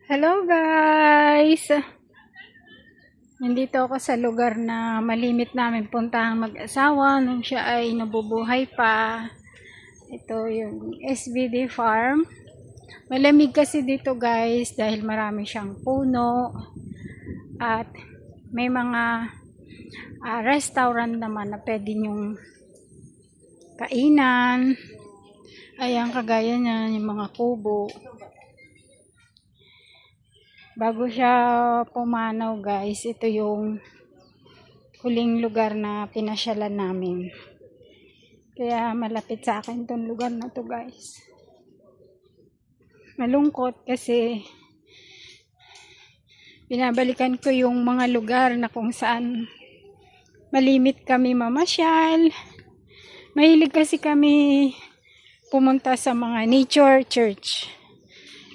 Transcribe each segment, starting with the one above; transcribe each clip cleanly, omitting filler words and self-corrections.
Hello guys! Nandito ako sa lugar na malimit namin puntahang mag-asawa nung siya ay nabubuhay pa. Ito yung SBD Farm. Malamig kasi dito guys dahil marami siyang puno at may mga restaurant naman na pwede nyong kainan. Ayan, kagaya niyan yung mga kubo. Bago siya pumanaw guys, ito yung huling lugar na pinasyalan namin. Kaya malapit sa akin tong lugar na to guys. Malungkot kasi binabalikan ko yung mga lugar na kung saan malimit kami mamasyal. Mahilig kasi kami pumunta sa mga nature church.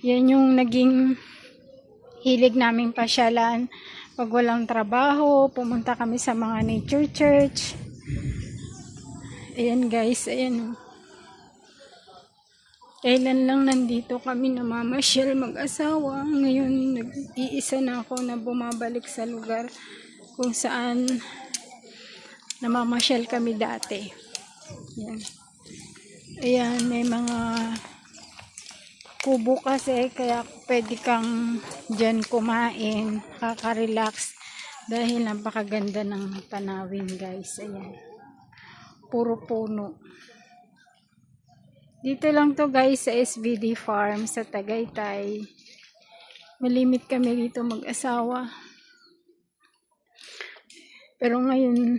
Yan yung naging hilig naming pasyalan pag walang trabaho, pumunta kami sa mga nature church. Ayan guys, ayan. Kailan lang nandito kami namamasyal mag-asawa. Ngayon nag-iisa na ako na bumabalik sa lugar kung saan namamasyal kami dati. Ayan. Ayan, may mga kubo kasi kaya pwede kang dyan kumain, kaka-relax dahil napakaganda ng tanawin guys. Ayan, puro puno. Dito lang to guys sa SBD Farm sa Tagaytay. Malimit kami dito mag-asawa, pero ngayon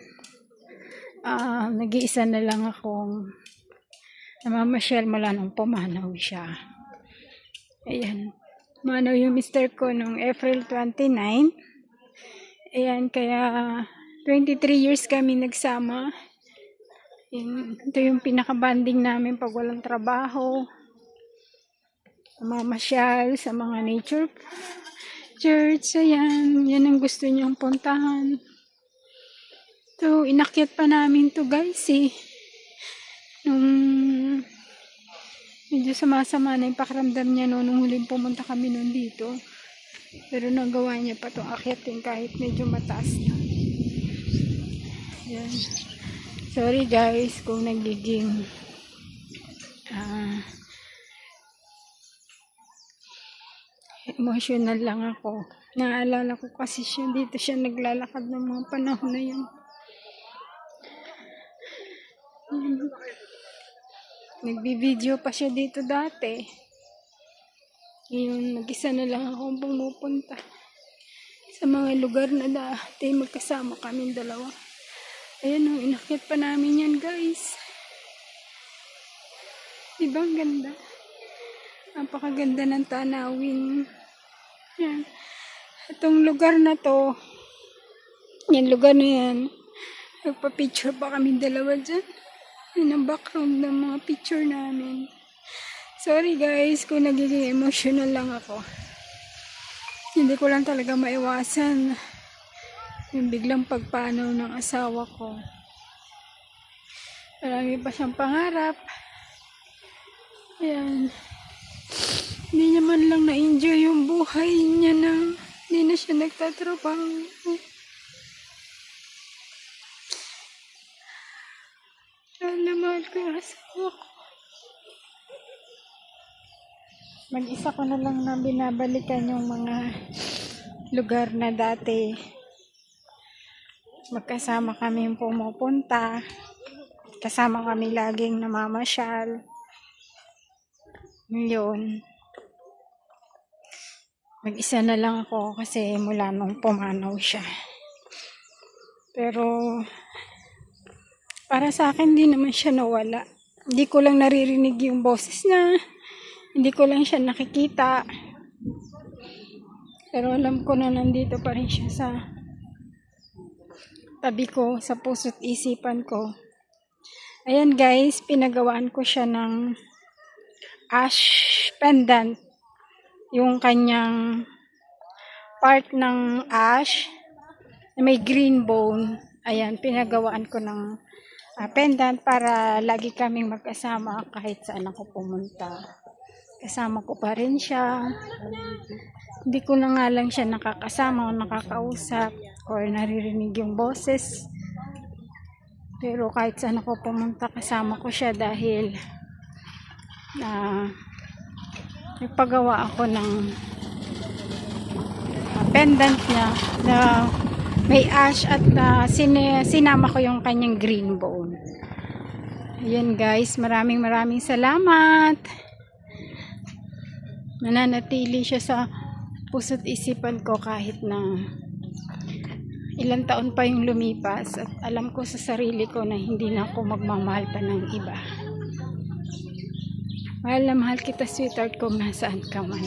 nag-iisa na lang akong namamasyal mula nung pumanaw siya. Ayan. Manaw yung mister ko nung April 29. Ayan, kaya 23 years kami nagsama. Ito yung pinaka-banding namin pag walang trabaho. Mamasyal sa mga nature church. Ayan, yan ang gusto niyong puntahan. So, inakyat pa namin to guys eh. Medyo sama-sama na yung pakiramdam niya nung huling pumunta kami nun dito. Pero nagawa niya pa itong akyatin kahit medyo mataas na. Yan. Sorry guys kung nagiging emotional lang ako. Naalala ko kasi siya dito siya naglalakad ng mga panahon na yun. Nagbi-video pa siya dito dati. Ngayon, nag-isa na lang akong pumupunta sa mga lugar na dati magkasama kaming dalawa. Ayan o, inakyat pa namin yan guys. Diba ang ganda? Napakaganda ng tanawin. Yan. Itong lugar na to, yan lugar na yan, nagpa-picture pa kaming dalawa dyan. Yan ang background ng mga picture namin. Sorry guys kung nagiging emotional lang ako. Hindi ko lang talaga maiwasan yung biglang pagpanaw ng asawa ko. Marami pa siyang pangarap. Ayan. Hindi niya man lang na-enjoy yung buhay niya na hindi na siya nagtatrabaho. Mahal ko yung asawa ko. Mag-isa ko na lang na binabalikan yung mga lugar na dati magkasama kami pumupunta, kasama kami laging namamasyal. Ngayon mag-isa na lang ako kasi mula nung pumanaw siya. Pero para sa akin di naman siya nawala. Hindi ko lang naririnig yung boses niya, hindi ko lang siya nakikita, pero alam ko na nandito pa rin siya sa tabi ko, sa puso't isipan ko. Ayan guys, pinagawaan ko siya ng ash pendant. Yung kanyang part ng ash na may green bone. Ayan, pinagawaan ko ng pendant para lagi kaming magkasama kahit saan ako pumunta. Kasama ko pa rin siya. Hindi ko na nga lang siya nakakasama o nakakausap or naririnig yung boses. Pero kahit saan ako pumunta, kasama ko siya dahil nagpagawa ako ng pendant niya na may ash at sinama ko yung kanyang green bone. Ayan guys, maraming salamat. Mananatili siya sa puso't isipan ko kahit na ilang taon pa yung lumipas at alam ko sa sarili ko na hindi na ako magmamahal pa ng iba. Mahal na mahal kita, sweetheart, kung nasaan ka man.